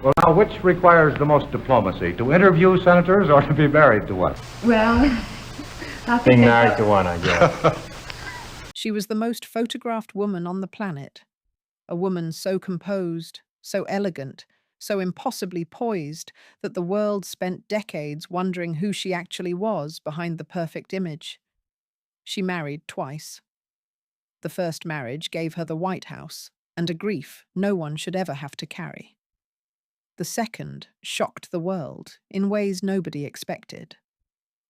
Well, now, which requires the most diplomacy? To interview senators or to be married to one? Well, I think Being I married got- to one, I guess. She was the most photographed woman on the planet, a woman so composed, so elegant, so impossibly poised that the world spent decades wondering who she actually was behind the perfect image. She married twice. The first marriage gave her the White House and a grief no one should ever have to carry. The second shocked the world in ways nobody expected.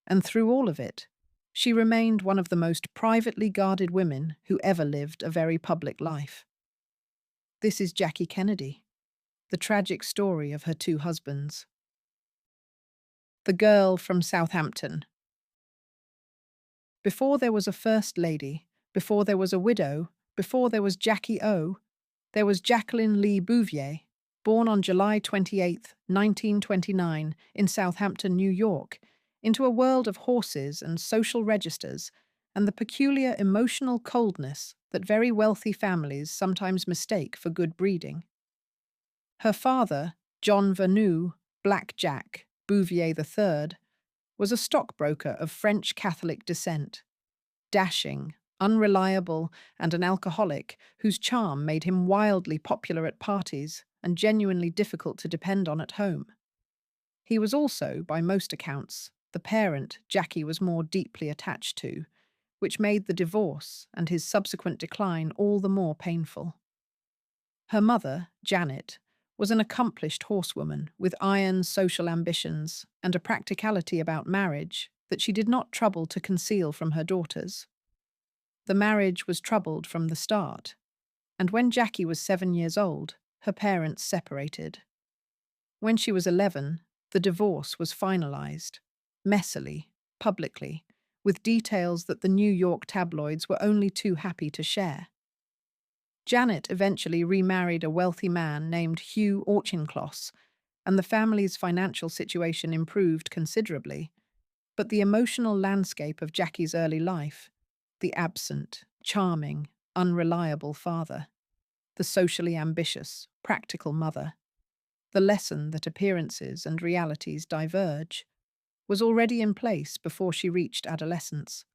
And through all of it, she remained one of the most privately guarded women who ever lived a very public life. This is Jackie Kennedy, the tragic story of her two husbands. The girl from Southampton. Before there was a first lady, before there was a widow, before there was Jackie O, there was Jacqueline Lee Bouvier, born on July 28, 1929, in Southampton, New York, into a world of horses and social registers and the peculiar emotional coldness that very wealthy families sometimes mistake for good breeding. Her father, John Vernou, Black Jack, Bouvier III, was a stockbroker of French Catholic descent, dashing, unreliable, and an alcoholic whose charm made him wildly popular at parties and genuinely difficult to depend on at home. He was also, by most accounts, the parent Jackie was more deeply attached to, which made the divorce and his subsequent decline all the more painful. Her mother, Janet, was an accomplished horsewoman with iron social ambitions and a practicality about marriage that she did not trouble to conceal from her daughters. The marriage was troubled from the start, and when Jackie was 7 years old, her parents separated. When she was 11, the divorce was finalized, messily, publicly, with details that the New York tabloids were only too happy to share. Janet eventually remarried a wealthy man named Hugh Auchincloss, and the family's financial situation improved considerably. But the emotional landscape of Jackie's early life, the absent, charming, unreliable father, the socially ambitious, practical mother, the lesson that appearances and realities diverge, was already in place before she reached adolescence.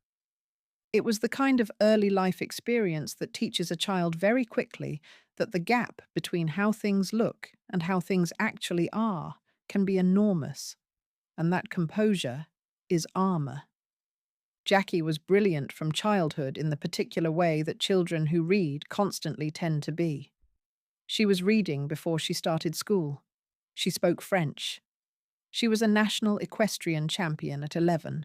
It was the kind of early life experience that teaches a child very quickly that the gap between how things look and how things actually are can be enormous, and that composure is armor. Jackie was brilliant from childhood in the particular way that children who read constantly tend to be. She was reading before she started school. She spoke French. She was a national equestrian champion at 11.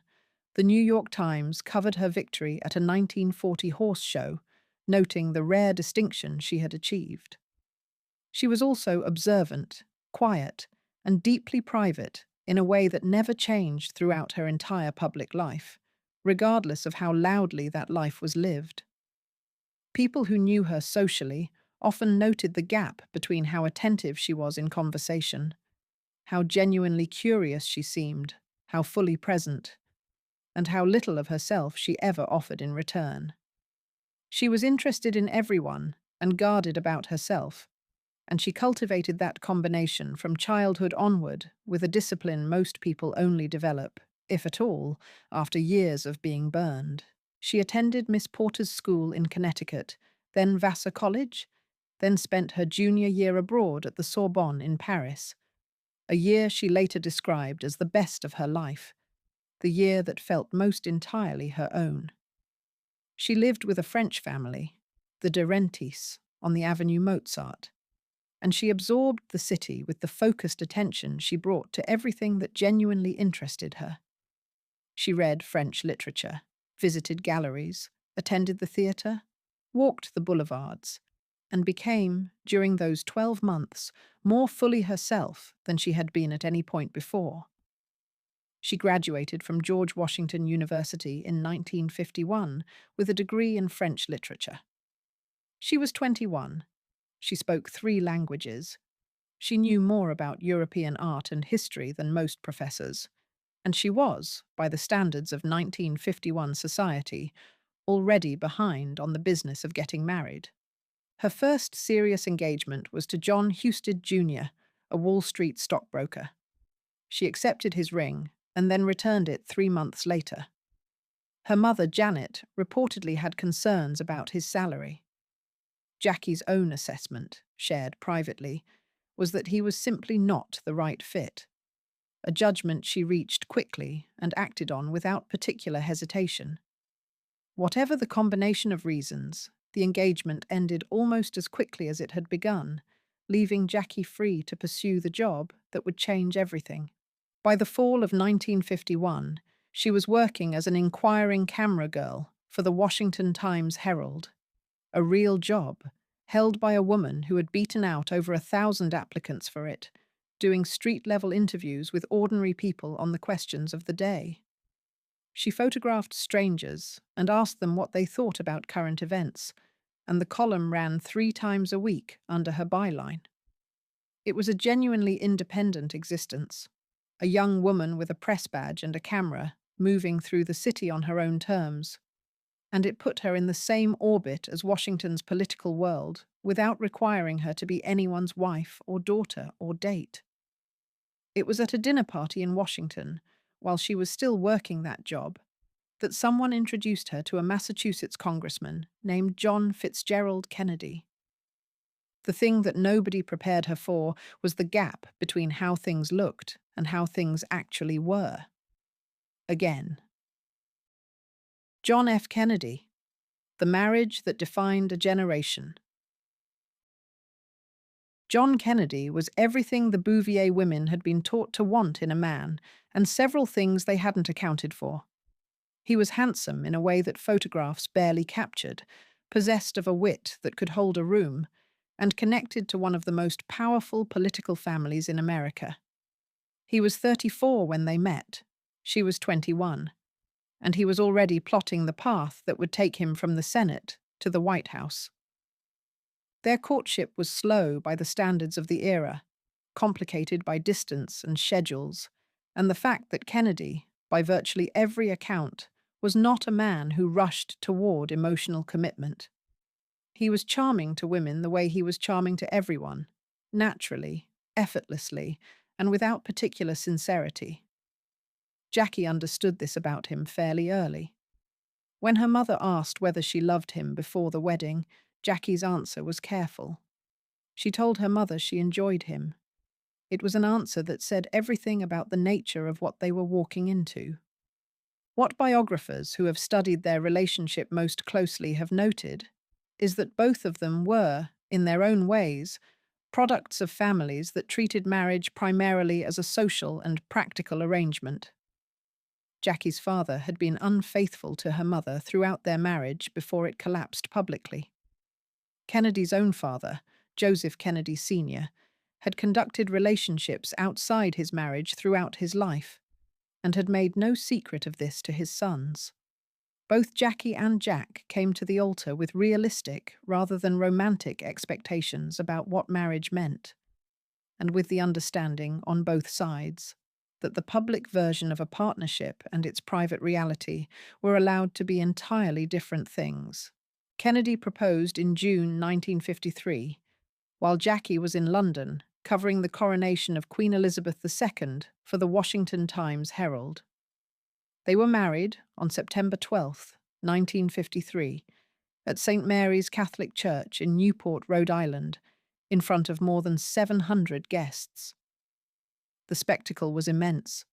The New York Times covered her victory at a 1940 horse show, noting the rare distinction she had achieved. She was also observant, quiet, and deeply private in a way that never changed throughout her entire public life, regardless of how loudly that life was lived. People who knew her socially often noted the gap between how attentive she was in conversation, how genuinely curious she seemed, how fully present, and how little of herself she ever offered in return. She was interested in everyone and guarded about herself, and she cultivated that combination from childhood onward with a discipline most people only develop, if at all, after years of being burned. She attended Miss Porter's school in Connecticut, then Vassar College, then spent her junior year abroad at the Sorbonne in Paris, a year she later described as the best of her life, the year that felt most entirely her own. She lived with a French family, the de Rentis, on the Avenue Mozart, and she absorbed the city with the focused attention she brought to everything that genuinely interested her. She read French literature, visited galleries, attended the theatre, walked the boulevards, and became, during those 12 months, more fully herself than she had been at any point before. She graduated from George Washington University in 1951 with a degree in French literature. She was 21. She spoke 3 languages. She knew more about European art and history than most professors, and she was, by the standards of 1951 society, already behind on the business of getting married. Her first serious engagement was to John Husted Jr., a Wall Street stockbroker. She accepted his ring and then returned it 3 months later. Her mother, Janet, reportedly had concerns about his salary. Jackie's own assessment, shared privately, was that he was simply not the right fit, a judgment she reached quickly and acted on without particular hesitation. Whatever the combination of reasons, the engagement ended almost as quickly as it had begun, leaving Jackie free to pursue the job that would change everything. By the fall of 1951, she was working as an inquiring camera girl for the Washington Times-Herald, a real job held by a woman who had beaten out over 1,000 applicants for it, doing street-level interviews with ordinary people on the questions of the day. She photographed strangers and asked them what they thought about current events, and the column ran 3 times a week under her byline. It was a genuinely independent existence, a young woman with a press badge and a camera moving through the city on her own terms, and it put her in the same orbit as Washington's political world without requiring her to be anyone's wife or daughter or date. It was at a dinner party in Washington, while she was still working that job, that someone introduced her to a Massachusetts congressman named John Fitzgerald Kennedy. The thing that nobody prepared her for was the gap between how things looked and how things actually were. Again. John F. Kennedy, the marriage that defined a generation. John Kennedy was everything the Bouvier women had been taught to want in a man, and several things they hadn't accounted for. He was handsome in a way that photographs barely captured, possessed of a wit that could hold a room, and connected to one of the most powerful political families in America. He was 34 when they met. She was 21. And he was already plotting the path that would take him from the Senate to the White House. Their courtship was slow by the standards of the era, complicated by distance and schedules, and the fact that Kennedy, by virtually every account, was not a man who rushed toward emotional commitment. He was charming to women the way he was charming to everyone, naturally, effortlessly, and without particular sincerity. Jackie understood this about him fairly early. When her mother asked whether she loved him before the wedding, Jackie's answer was careful. She told her mother she enjoyed him. It was an answer that said everything about the nature of what they were walking into. What biographers who have studied their relationship most closely have noted is that both of them were, in their own ways, products of families that treated marriage primarily as a social and practical arrangement. Jackie's father had been unfaithful to her mother throughout their marriage before it collapsed publicly. Kennedy's own father, Joseph Kennedy Sr., had conducted relationships outside his marriage throughout his life, and had made no secret of this to his sons. Both Jackie and Jack came to the altar with realistic rather than romantic expectations about what marriage meant, and with the understanding on both sides that the public version of a partnership and its private reality were allowed to be entirely different things. Kennedy proposed in June 1953, while Jackie was in London covering the coronation of Queen Elizabeth II for the Washington Times-Herald. They were married on September 12, 1953, at St. Mary's Catholic Church in Newport, Rhode Island, in front of more than 700 guests. The spectacle was immense.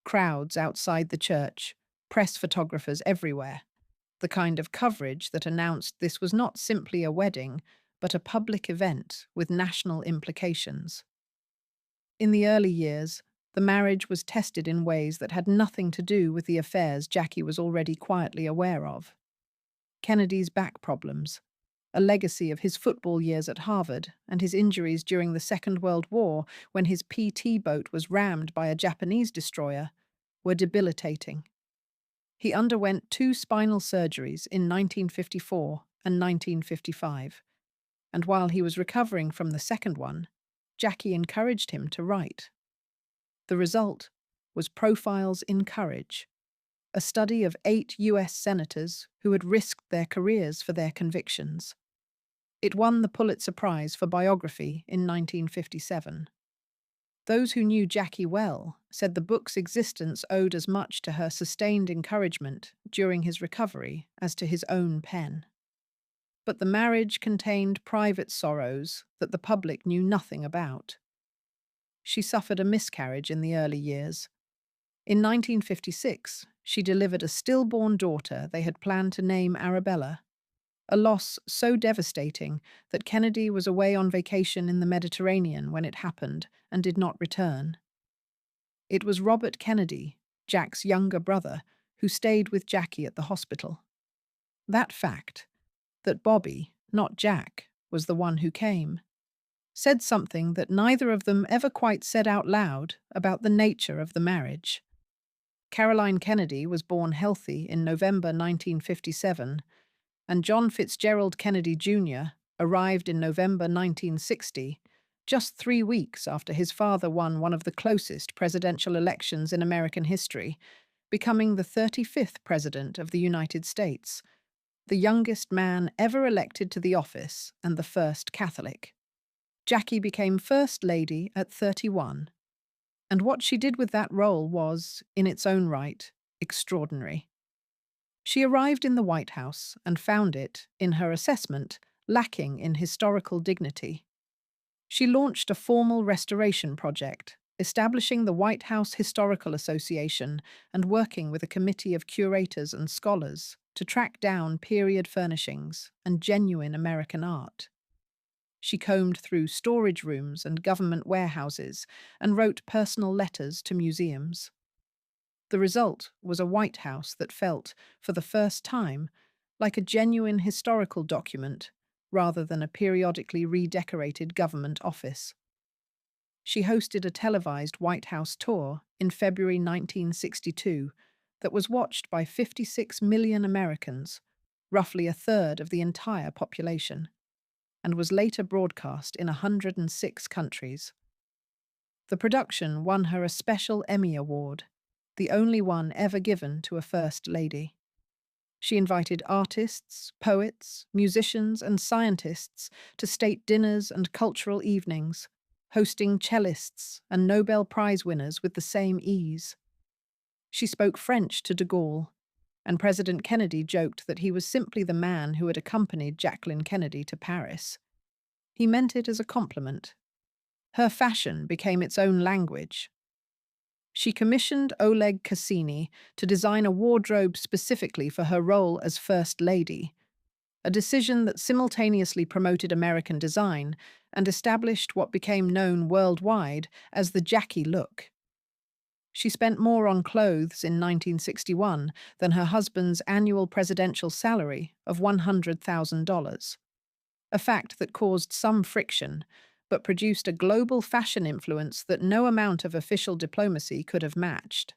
Crowds outside the church, press photographers everywhere. The kind of coverage that announced this was not simply a wedding, but a public event with national implications. In the early years, the marriage was tested in ways that had nothing to do with the affairs Jackie was already quietly aware of. Kennedy's back problems, a legacy of his football years at Harvard and his injuries during the Second World War when his PT boat was rammed by a Japanese destroyer, were debilitating. He underwent 2 spinal surgeries in 1954 and 1955, and while he was recovering from the second one, Jackie encouraged him to write. The result was Profiles in Courage, a study of 8 U.S. senators who had risked their careers for their convictions. It won the Pulitzer Prize for biography in 1957. Those who knew Jackie well said the book's existence owed as much to her sustained encouragement during his recovery as to his own pen. But the marriage contained private sorrows that the public knew nothing about. She suffered a miscarriage in the early years. In 1956, she delivered a stillborn daughter they had planned to name Arabella, a loss so devastating that Kennedy was away on vacation in the Mediterranean when it happened and did not return. It was Robert Kennedy, Jack's younger brother, who stayed with Jackie at the hospital. That fact, that Bobby, not Jack, was the one who came, said something that neither of them ever quite said out loud about the nature of the marriage. Caroline Kennedy was born healthy in November 1957, and John Fitzgerald Kennedy Jr. arrived in November 1960, just 3 weeks after his father won one of the closest presidential elections in American history, becoming the 35th President of the United States, the youngest man ever elected to the office and the first Catholic. Jackie became First Lady at 31, and what she did with that role was, in its own right, extraordinary. She arrived in the White House and found it, in her assessment, lacking in historical dignity. She launched a formal restoration project, establishing the White House Historical Association and working with a committee of curators and scholars to track down period furnishings and genuine American art. She combed through storage rooms and government warehouses and wrote personal letters to museums. The result was a White House that felt, for the first time, like a genuine historical document rather than a periodically redecorated government office. She hosted a televised White House tour in February 1962 that was watched by 56 million Americans, roughly a third of the entire population, and was later broadcast in 106 countries. The production won her a special Emmy Award, the only one ever given to a First Lady. She invited artists, poets, musicians, and scientists to state dinners and cultural evenings, hosting cellists and Nobel Prize winners with the same ease. She spoke French to de Gaulle, and President Kennedy joked that he was simply the man who had accompanied Jacqueline Kennedy to Paris. He meant it as a compliment. Her fashion became its own language. She commissioned Oleg Cassini to design a wardrobe specifically for her role as First Lady, a decision that simultaneously promoted American design and established what became known worldwide as the Jackie look. She spent more on clothes in 1961 than her husband's annual presidential salary of $100,000, a fact that caused some friction, but produced a global fashion influence that no amount of official diplomacy could have matched.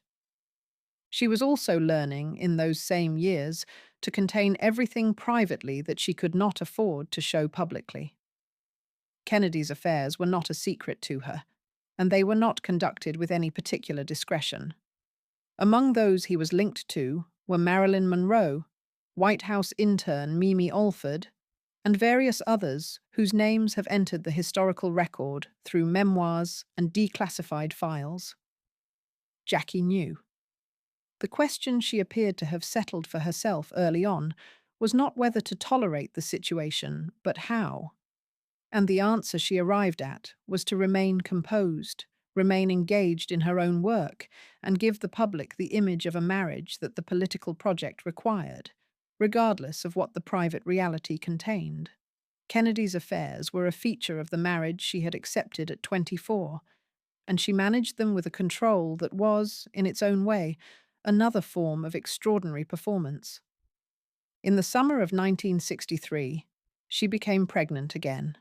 She was also learning, in those same years, to contain everything privately that she could not afford to show publicly. Kennedy's affairs were not a secret to her, and they were not conducted with any particular discretion. Among those he was linked to were Marilyn Monroe, White House intern Mimi Alford, and various others whose names have entered the historical record through memoirs and declassified files. Jackie knew. The question she appeared to have settled for herself early on was not whether to tolerate the situation, but how. And the answer she arrived at was to remain composed, remain engaged in her own work, and give the public the image of a marriage that the political project required, regardless of what the private reality contained. Kennedy's affairs were a feature of the marriage she had accepted at 24, and she managed them with a control that was, in its own way, another form of extraordinary performance. In the summer of 1963, she became pregnant again.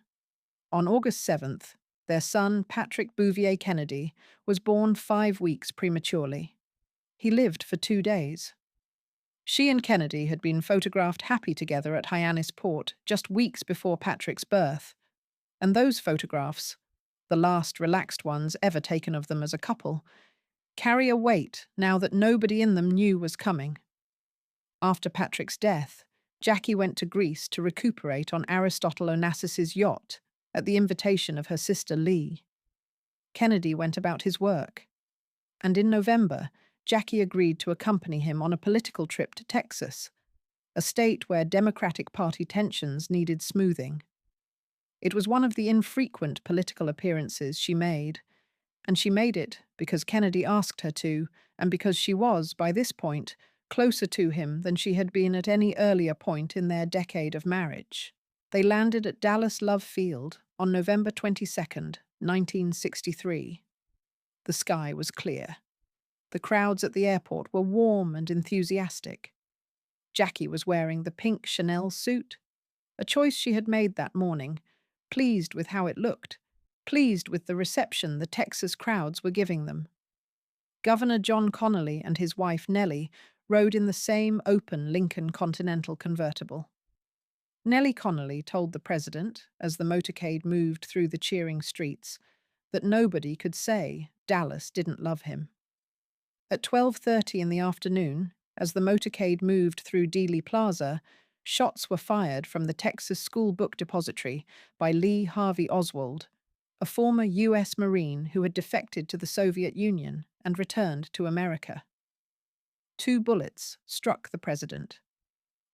On August 7th, their son, Patrick Bouvier Kennedy, was born 5 weeks prematurely. He lived for 2 days. She and Kennedy had been photographed happy together at Hyannis Port just weeks before Patrick's birth, and those photographs, the last relaxed ones ever taken of them as a couple, carry a weight now that nobody in them knew was coming. After Patrick's death, Jackie went to Greece to recuperate on Aristotle Onassis's yacht at the invitation of her sister Lee. Kennedy went about his work. And in November, Jackie agreed to accompany him on a political trip to Texas, a state where Democratic Party tensions needed smoothing. It was one of the infrequent political appearances she made, and she made it because Kennedy asked her to, and because she was, by this point, closer to him than she had been at any earlier point in their decade of marriage. They landed at Dallas Love Field on November 22nd, 1963. The sky was clear. The crowds at the airport were warm and enthusiastic. Jackie was wearing the pink Chanel suit, a choice she had made that morning, pleased with how it looked, pleased with the reception the Texas crowds were giving them. Governor John Connally and his wife Nellie rode in the same open Lincoln Continental convertible. Nellie Connally told the president, as the motorcade moved through the cheering streets, that nobody could say Dallas didn't love him. At 12:30 in the afternoon, as the motorcade moved through Dealey Plaza, shots were fired from the Texas School Book Depository by Lee Harvey Oswald, a former U.S. Marine who had defected to the Soviet Union and returned to America. 2 bullets struck the president.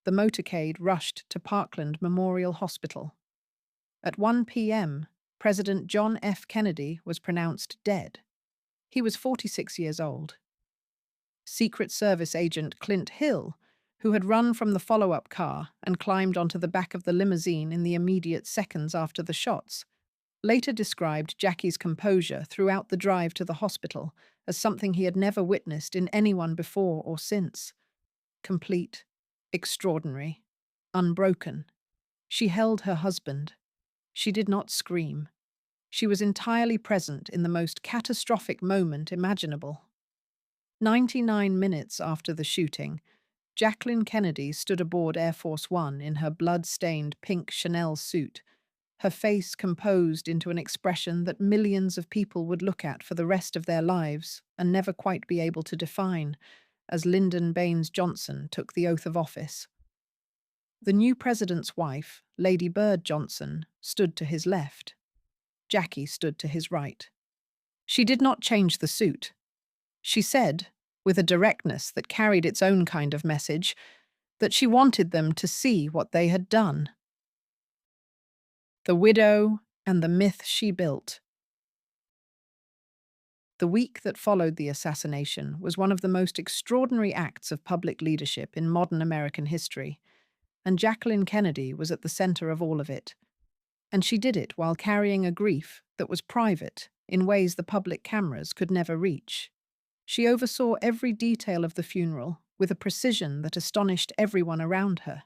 The motorcade rushed to Parkland Memorial Hospital. At 1 p.m., President John F. Kennedy was pronounced dead. He was 46 years old. Secret Service agent Clint Hill, who had run from the follow-up car and climbed onto the back of the limousine in the immediate seconds after the shots, later described Jackie's composure throughout the drive to the hospital as something he had never witnessed in anyone before or since. Complete, extraordinary, unbroken. She held her husband. She did not scream. She was entirely present in the most catastrophic moment imaginable. 99 minutes after the shooting, Jacqueline Kennedy stood aboard Air Force One in her blood-stained pink Chanel suit, her face composed into an expression that millions of people would look at for the rest of their lives and never quite be able to define, as Lyndon Baines Johnson took the oath of office. The new president's wife, Lady Bird Johnson, stood to his left. Jackie stood to his right. She did not change the suit. She said, with a directness that carried its own kind of message, that she wanted them to see what they had done. The widow and the myth she built. The week that followed the assassination was one of the most extraordinary acts of public leadership in modern American history, and Jacqueline Kennedy was at the center of all of it. And she did it while carrying a grief that was private in ways the public cameras could never reach. She oversaw every detail of the funeral with a precision that astonished everyone around her.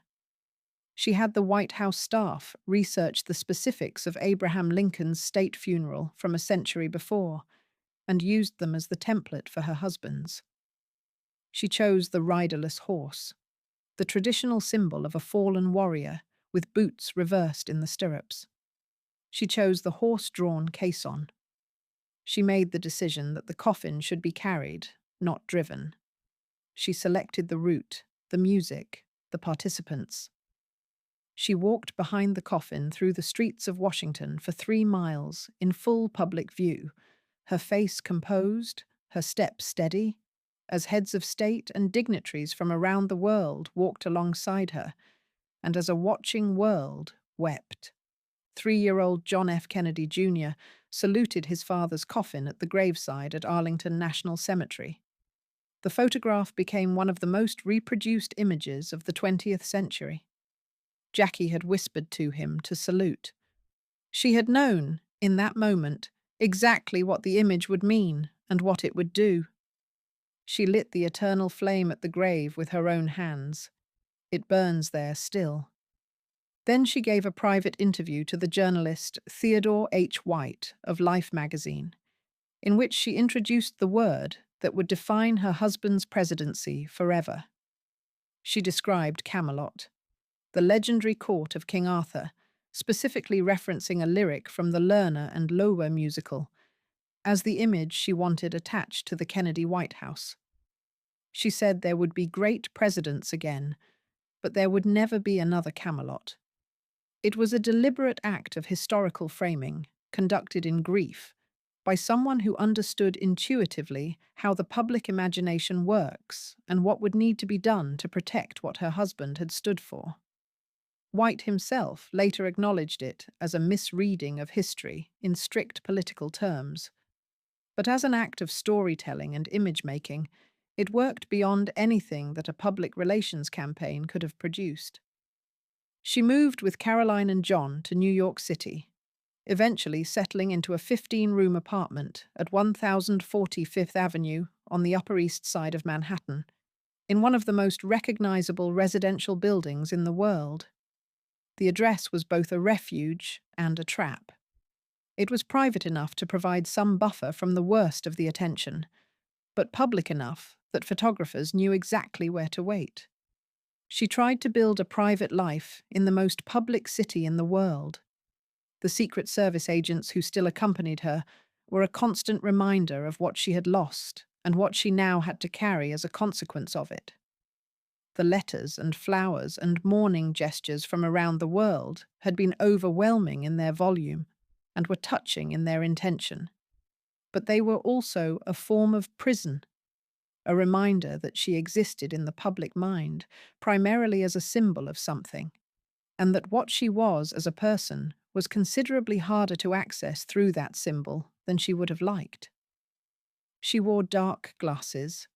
She had the White House staff research the specifics of Abraham Lincoln's state funeral from a century before and used them as the template for her husband's. She chose the riderless horse, the traditional symbol of a fallen warrior with boots reversed in the stirrups. She chose the horse-drawn caisson. She made the decision that the coffin should be carried, not driven. She selected the route, the music, the participants. She walked behind the coffin through the streets of Washington for 3 miles in full public view, her face composed, her step steady, as heads of state and dignitaries from around the world walked alongside her, and as a watching world wept. 3-year-old John F. Kennedy Jr. saluted his father's coffin at the graveside at Arlington National Cemetery. The photograph became one of the most reproduced images of the 20th century. Jackie had whispered to him to salute. She had known, in that moment, exactly what the image would mean and what it would do. She lit the eternal flame at the grave with her own hands. It burns there still. Then she gave a private interview to the journalist Theodore H. White of Life magazine, in which she introduced the word that would define her husband's presidency forever. She described Camelot, the legendary court of King Arthur, specifically referencing a lyric from the Lerner and Loewe musical, as the image she wanted attached to the Kennedy White House. She said there would be great presidents again, but there would never be another Camelot. It was a deliberate act of historical framing, conducted in grief, by someone who understood intuitively how the public imagination works and what would need to be done to protect what her husband had stood for. White himself later acknowledged it as a misreading of history in strict political terms. But as an act of storytelling and image-making, it worked beyond anything that a public relations campaign could have produced. She moved with Caroline and John to New York City, eventually settling into a 15-room apartment at 1040 Fifth Avenue on the Upper East Side of Manhattan, in one of the most recognizable residential buildings in the world. The address was both a refuge and a trap. It was private enough to provide some buffer from the worst of the attention, but public enough that photographers knew exactly where to wait. She tried to build a private life in the most public city in the world. The Secret Service agents who still accompanied her were a constant reminder of what she had lost and what she now had to carry as a consequence of it. The letters and flowers and mourning gestures from around the world had been overwhelming in their volume and were touching in their intention. But they were also a form of prison, a reminder that she existed in the public mind, primarily as a symbol of something, and that what she was as a person was considerably harder to access through that symbol than she would have liked. She wore dark glasses.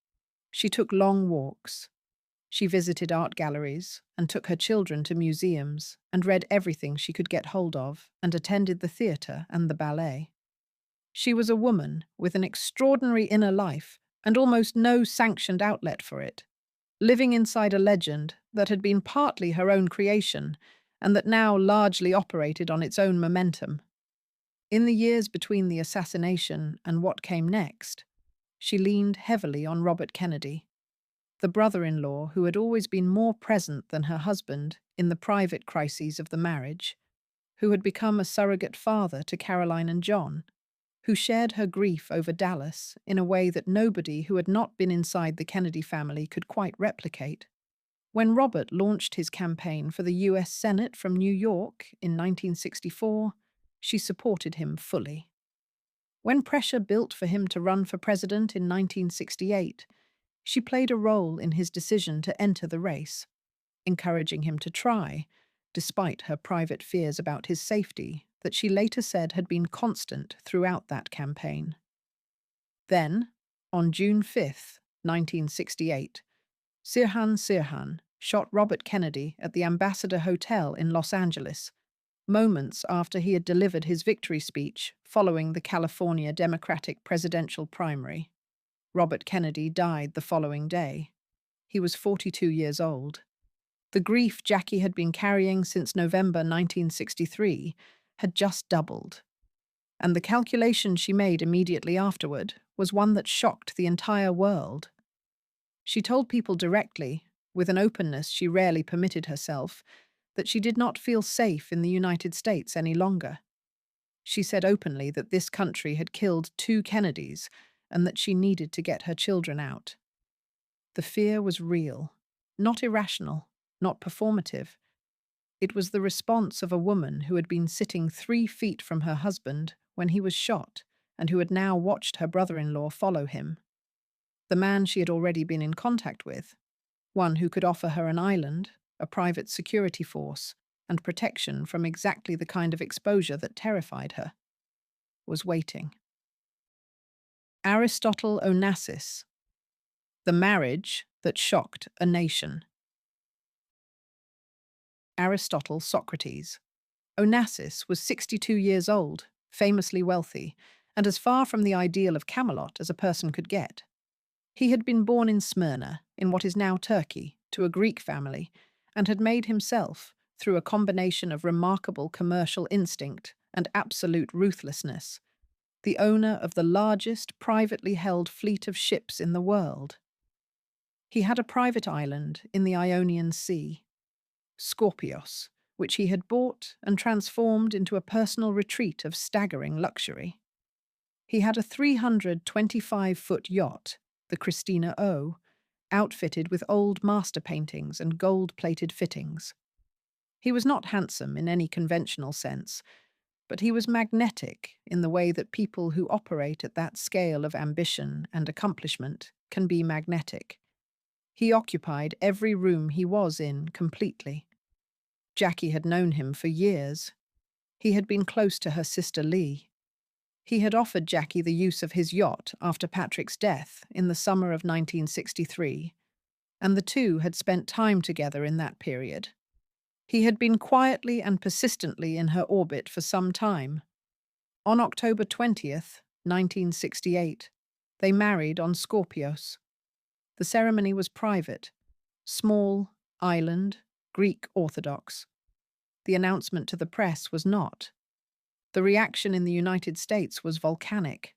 She took long walks. She visited art galleries and took her children to museums and read everything she could get hold of and attended the theatre and the ballet. She was a woman with an extraordinary inner life and almost no sanctioned outlet for it, living inside a legend that had been partly her own creation and that now largely operated on its own momentum. In the years between the assassination and what came next, she leaned heavily on Robert Kennedy, the brother-in-law who had always been more present than her husband in the private crises of the marriage, who had become a surrogate father to Caroline and John, who shared her grief over Dallas in a way that nobody who had not been inside the Kennedy family could quite replicate. When Robert launched his campaign for the U.S. Senate from New York in 1964, she supported him fully. When pressure built for him to run for president in 1968, she played a role in his decision to enter the race, encouraging him to try, despite her private fears about his safety that she later said had been constant throughout that campaign. Then, on June 5, 1968, Sirhan shot Robert Kennedy at the Ambassador Hotel in Los Angeles, moments after he had delivered his victory speech following the California Democratic presidential primary. Robert Kennedy died the following day. He was 42 years old. The grief Jackie had been carrying since November 1963 had just doubled, and the calculation she made immediately afterward was one that shocked the entire world. She told people directly, with an openness she rarely permitted herself, that she did not feel safe in the United States any longer. She said openly that this country had killed 2 Kennedys and that she needed to get her children out. The fear was real, not irrational, not performative. It was the response of a woman who had been sitting 3 feet from her husband when he was shot and who had now watched her brother-in-law follow him. The man she had already been in contact with, one who could offer her an island, a private security force, and protection from exactly the kind of exposure that terrified her, was waiting. Aristotle Onassis, the marriage that shocked a nation. Aristotle Socrates. Onassis was 62 years old, famously wealthy, and as far from the ideal of Camelot as a person could get. He had been born in Smyrna, in what is now Turkey, to a Greek family, and had made himself, through a combination of remarkable commercial instinct and absolute ruthlessness, the owner of the largest privately held fleet of ships in the world. He had a private island in the Ionian Sea, Scorpios, which he had bought and transformed into a personal retreat of staggering luxury. He had a 325-foot yacht, the Christina O, outfitted with old master paintings and gold-plated fittings. He was not handsome in any conventional sense, but he was magnetic in the way that people who operate at that scale of ambition and accomplishment can be magnetic. He occupied every room he was in completely. Jackie had known him for years. He had been close to her sister Lee. He had offered Jackie the use of his yacht after Patrick's death in the summer of 1963, and the two had spent time together in that period. He had been quietly and persistently in her orbit for some time. On October 20th, 1968, they married on Scorpios. The ceremony was private, small, island, Greek Orthodox. The announcement to the press was not. The reaction in the United States was volcanic.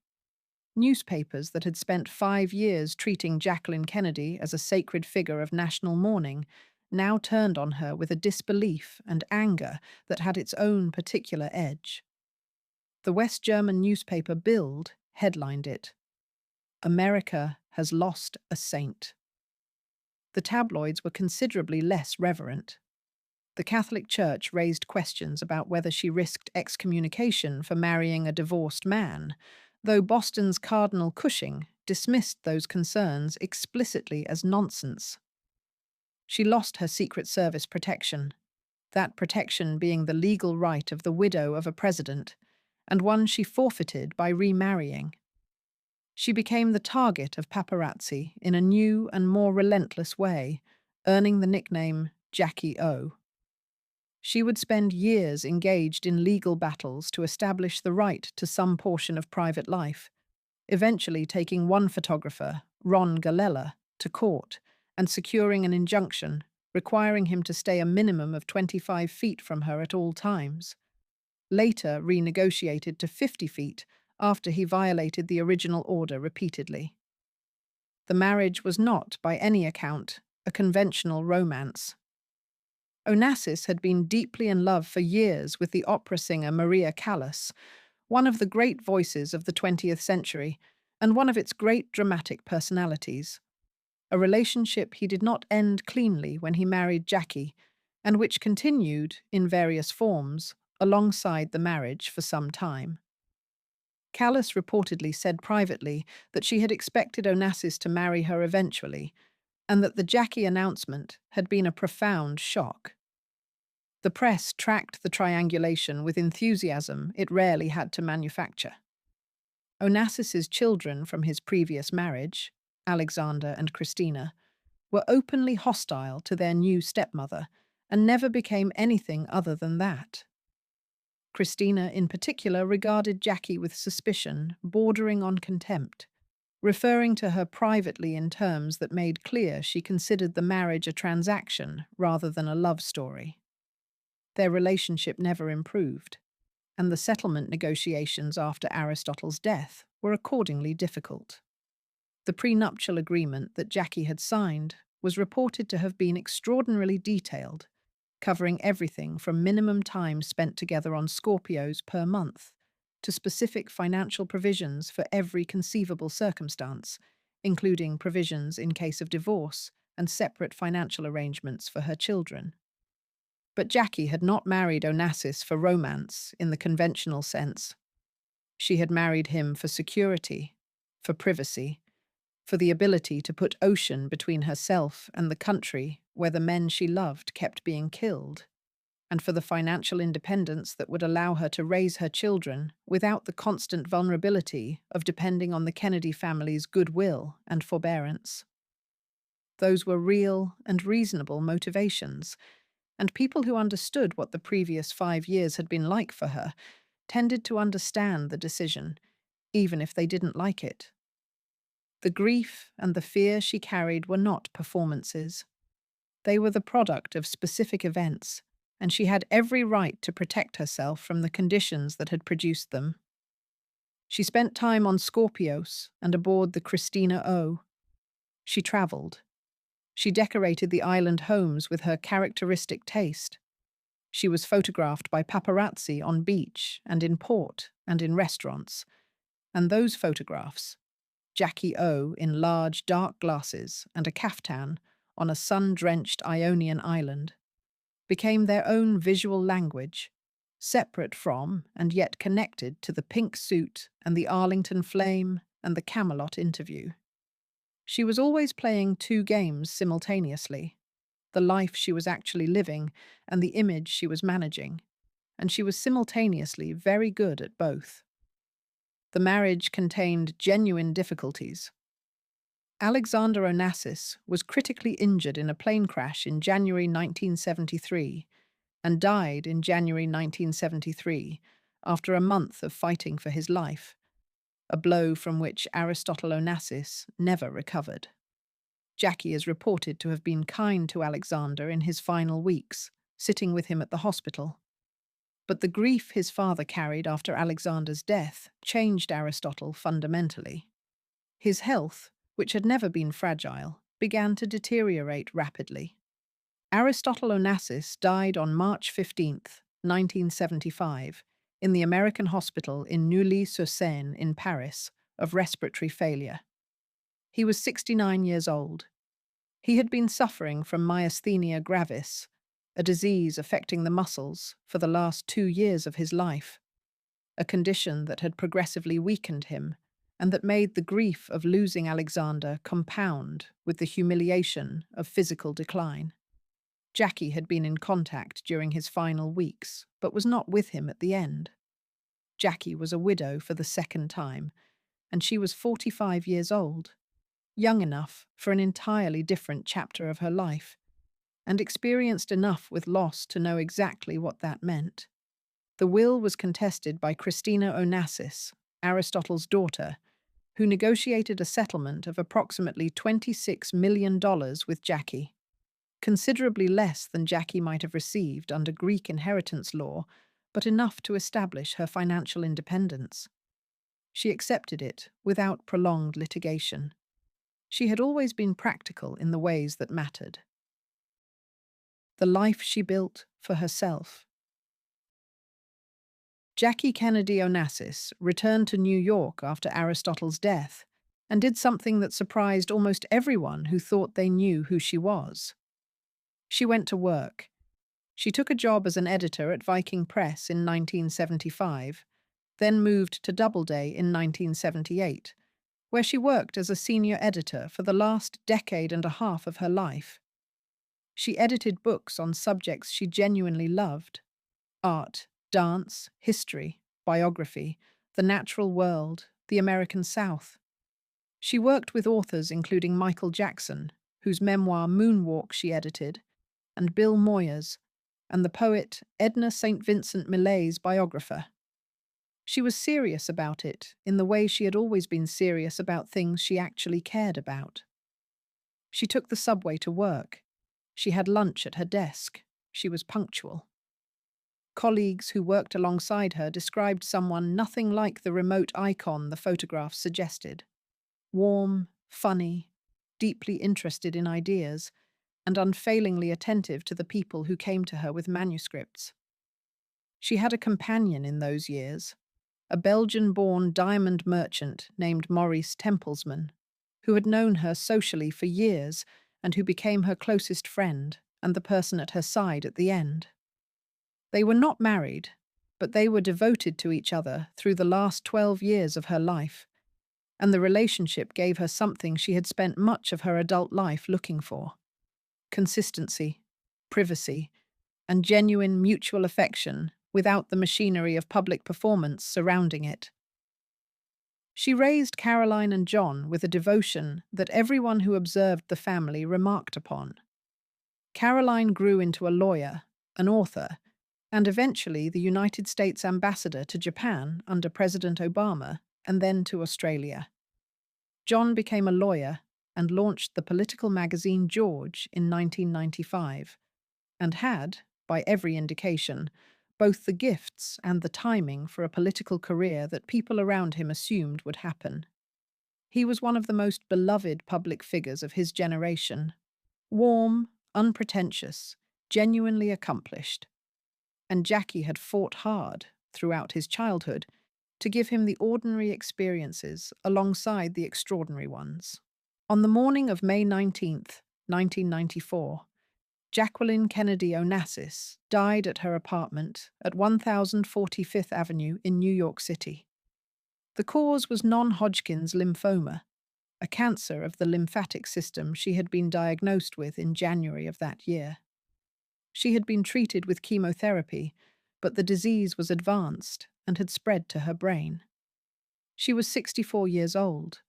Newspapers that had spent 5 years treating Jacqueline Kennedy as a sacred figure of national mourning now turned on her with a disbelief and anger that had its own particular edge. The West German newspaper Bild headlined it, "America has lost a saint." The tabloids were considerably less reverent. The Catholic Church raised questions about whether she risked excommunication for marrying a divorced man, though Boston's Cardinal Cushing dismissed those concerns explicitly as nonsense. She lost her Secret Service protection, that protection being the legal right of the widow of a president, and one she forfeited by remarrying. She became the target of paparazzi in a new and more relentless way, earning the nickname Jackie O. She would spend years engaged in legal battles to establish the right to some portion of private life, eventually taking one photographer, Ron Galella, to court and securing an injunction requiring him to stay a minimum of 25 feet from her at all times. Later renegotiated to 50 feet after he violated the original order repeatedly. The marriage was not, by any account, a conventional romance. Onassis had been deeply in love for years with the opera singer Maria Callas, one of the great voices of the 20th century and one of its great dramatic personalities. A relationship he did not end cleanly when he married Jackie, and which continued, in various forms, alongside the marriage for some time. Callas reportedly said privately that she had expected Onassis to marry her eventually, and that the Jackie announcement had been a profound shock. The press tracked the triangulation with enthusiasm it rarely had to manufacture. Onassis's children from his previous marriage, Alexander and Christina, were openly hostile to their new stepmother and never became anything other than that. Christina, in particular, regarded Jackie with suspicion, bordering on contempt, referring to her privately in terms that made clear she considered the marriage a transaction rather than a love story. Their relationship never improved, and the settlement negotiations after Aristotle's death were accordingly difficult. The prenuptial agreement that Jackie had signed was reported to have been extraordinarily detailed, covering everything from minimum time spent together on Scorpios per month to specific financial provisions for every conceivable circumstance, including provisions in case of divorce and separate financial arrangements for her children. But Jackie had not married Onassis for romance in the conventional sense. She had married him for security, for privacy, for the ability to put ocean between herself and the country where the men she loved kept being killed, and for the financial independence that would allow her to raise her children without the constant vulnerability of depending on the Kennedy family's goodwill and forbearance. Those were real and reasonable motivations, and people who understood what the previous 5 years had been like for her tended to understand the decision, even if they didn't like it. The grief and the fear she carried were not performances. They were the product of specific events, and she had every right to protect herself from the conditions that had produced them. She spent time on Scorpios and aboard the Christina O. She travelled. She decorated the island homes with her characteristic taste. She was photographed by paparazzi on beach and in port and in restaurants, and those photographs, Jackie O in large dark glasses and a caftan on a sun-drenched Ionian island, became their own visual language, separate from and yet connected to the pink suit and the Arlington flame and the Camelot interview. She was always playing two games simultaneously, the life she was actually living and the image she was managing, and she was simultaneously very good at both. The marriage contained genuine difficulties. Alexander Onassis was critically injured in a plane crash in January 1973 and died in January 1973 after a month of fighting for his life, a blow from which Aristotle Onassis never recovered. Jackie is reported to have been kind to Alexander in his final weeks, sitting with him at the hospital. But the grief his father carried after Alexander's death changed Aristotle fundamentally. His health, which had never been fragile, began to deteriorate rapidly. Aristotle Onassis died on March 15, 1975, in the American hospital in Neuilly-sur-Seine in Paris, of respiratory failure. He was 69 years old. He had been suffering from myasthenia gravis, a disease affecting the muscles, for the last 2 years of his life, a condition that had progressively weakened him and that made the grief of losing Alexander compound with the humiliation of physical decline. Jackie had been in contact during his final weeks, but was not with him at the end. Jackie was a widow for the second time, and she was 45 years old, young enough for an entirely different chapter of her life, and experienced enough with loss to know exactly what that meant. The will was contested by Christina Onassis, Aristotle's daughter, who negotiated a settlement of approximately $26 million with Jackie, considerably less than Jackie might have received under Greek inheritance law, but enough to establish her financial independence. She accepted it without prolonged litigation. She had always been practical in the ways that mattered. The life she built for herself. Jackie Kennedy Onassis returned to New York after Aristotle's death and did something that surprised almost everyone who thought they knew who she was. She went to work. She took a job as an editor at Viking Press in 1975, then moved to Doubleday in 1978, where she worked as a senior editor for the last decade and a half of her life. She edited books on subjects she genuinely loved: art, dance, history, biography, the natural world, the American South. She worked with authors including Michael Jackson, whose memoir Moonwalk she edited, and Bill Moyers, and the poet Edna St. Vincent Millay's biographer. She was serious about it in the way she had always been serious about things she actually cared about. She took the subway to work. She had lunch at her desk. She was punctual. Colleagues who worked alongside her described someone nothing like the remote icon the photographs suggested: warm, funny, deeply interested in ideas, and unfailingly attentive to the people who came to her with manuscripts. She had a companion in those years, a Belgian-born diamond merchant named Maurice Templesman, who had known her socially for years and who became her closest friend and the person at her side at the end. They were not married, but they were devoted to each other through the last 12 years of her life, and the relationship gave her something she had spent much of her adult life looking for: consistency, privacy, and genuine mutual affection without the machinery of public performance surrounding it. She raised Caroline and John with a devotion that everyone who observed the family remarked upon. Caroline grew into a lawyer, an author, and eventually the United States ambassador to Japan under President Obama and then to Australia. John became a lawyer and launched the political magazine George in 1995, and had, by every indication, both the gifts and the timing for a political career that people around him assumed would happen. He was one of the most beloved public figures of his generation: warm, unpretentious, genuinely accomplished. And Jackie had fought hard, throughout his childhood, to give him the ordinary experiences alongside the extraordinary ones. On the morning of May 19, 1994, Jacqueline Kennedy Onassis died at her apartment at 1045th Avenue in New York City. The cause was non-Hodgkin's lymphoma, a cancer of the lymphatic system she had been diagnosed with in January of that year. She had been treated with chemotherapy, but the disease was advanced and had spread to her brain. She was 64 years old.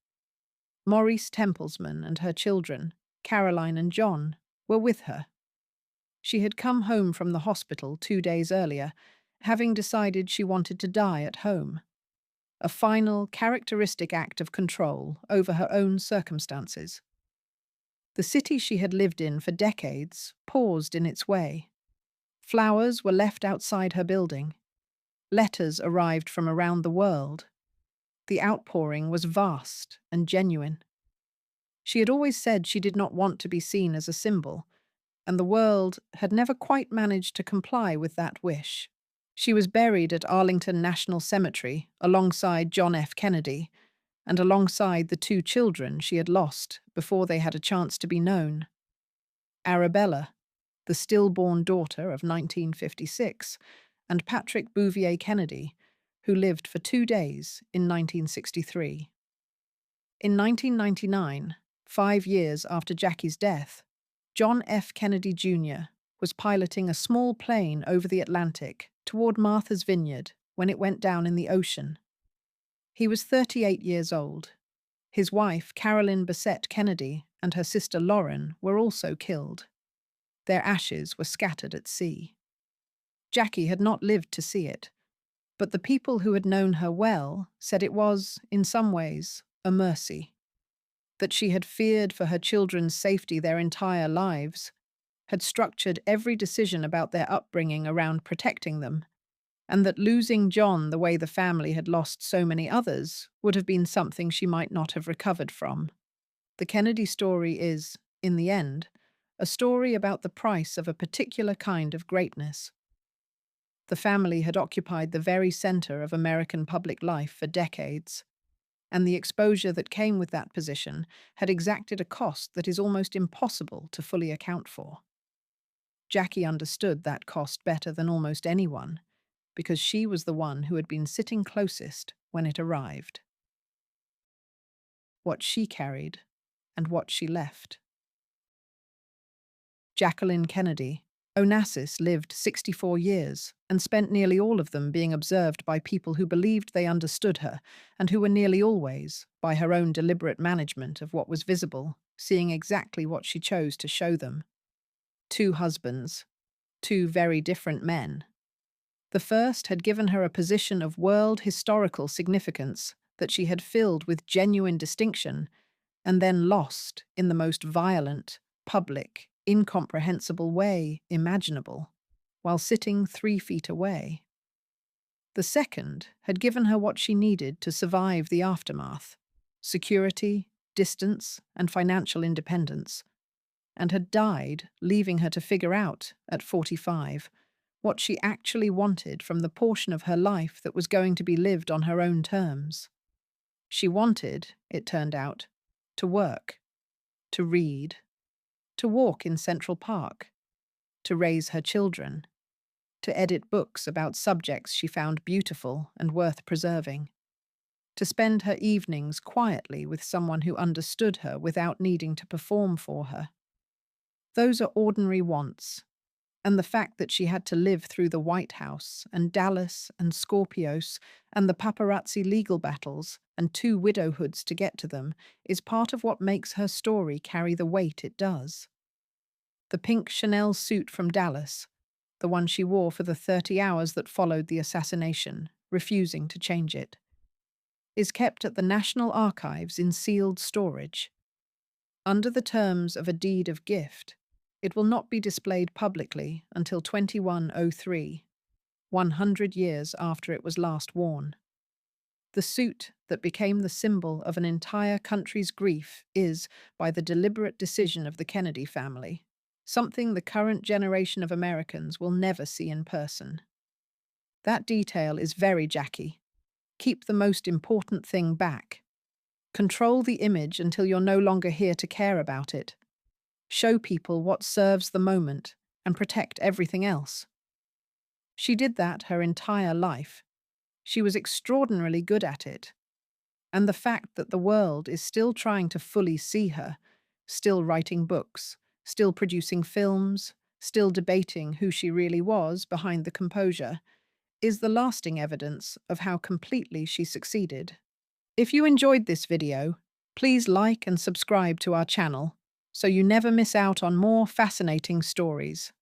Maurice Templesman and her children, Caroline and John, were with her. She had come home from the hospital 2 days earlier, having decided she wanted to die at home. A final, characteristic act of control over her own circumstances. The city she had lived in for decades paused in its way. Flowers were left outside her building. Letters arrived from around the world. The outpouring was vast and genuine. She had always said she did not want to be seen as a symbol, and the world had never quite managed to comply with that wish. She was buried at Arlington National Cemetery alongside John F. Kennedy and alongside the 2 children she had lost before they had a chance to be known. Arabella, the stillborn daughter of 1956, and Patrick Bouvier Kennedy, who lived for 2 days in 1963. In 1999, 5 years after Jackie's death, John F. Kennedy Jr. was piloting a small plane over the Atlantic toward Martha's Vineyard when it went down in the ocean. He was 38 years old. His wife, Carolyn Bessette Kennedy, and her sister Lauren were also killed. Their ashes were scattered at sea. Jackie had not lived to see it, but the people who had known her well said it was, in some ways, a mercy. That she had feared for her children's safety their entire lives, had structured every decision about their upbringing around protecting them, and that losing John the way the family had lost so many others would have been something she might not have recovered from. The Kennedy story is, in the end, a story about the price of a particular kind of greatness. The family had occupied the very center of American public life for decades, and the exposure that came with that position had exacted a cost that is almost impossible to fully account for. Jackie understood that cost better than almost anyone, because she was the one who had been sitting closest when it arrived. What she carried and what she left. Jacqueline Kennedy Onassis lived 64 years and spent nearly all of them being observed by people who believed they understood her and who were nearly always, by her own deliberate management of what was visible, seeing exactly what she chose to show them. 2 husbands, 2 very different men. The first had given her a position of world historical significance that she had filled with genuine distinction and then lost in the most violent, public, incomprehensible way imaginable, while sitting 3 feet away. The second had given her what she needed to survive the aftermath: security, distance, and financial independence, and had died, leaving her to figure out, at 45, what she actually wanted from the portion of her life that was going to be lived on her own terms. She wanted, it turned out, to work, to read, to walk in Central Park, to raise her children, to edit books about subjects she found beautiful and worth preserving, to spend her evenings quietly with someone who understood her without needing to perform for her. Those are ordinary wants, and the fact that she had to live through the White House and Dallas and Scorpios and the paparazzi legal battles and 2 widowhoods to get to them is part of what makes her story carry the weight it does. The pink Chanel suit from Dallas, the one she wore for the 30 hours that followed the assassination, refusing to change it, is kept at the National Archives in sealed storage. Under the terms of a deed of gift, it will not be displayed publicly until 2103, 100 years after it was last worn. The suit that became the symbol of an entire country's grief is, by the deliberate decision of the Kennedy family, something the current generation of Americans will never see in person. That detail is very Jackie. Keep the most important thing back. Control the image until you're no longer here to care about it. show people what serves the moment, and protect everything else. She did that her entire life. She was extraordinarily good at it. And the fact that the world is still trying to fully see her, still writing books, still producing films, still debating who she really was behind the composure, is the lasting evidence of how completely she succeeded. If you enjoyed this video, please like and subscribe to our channel so you never miss out on more fascinating stories.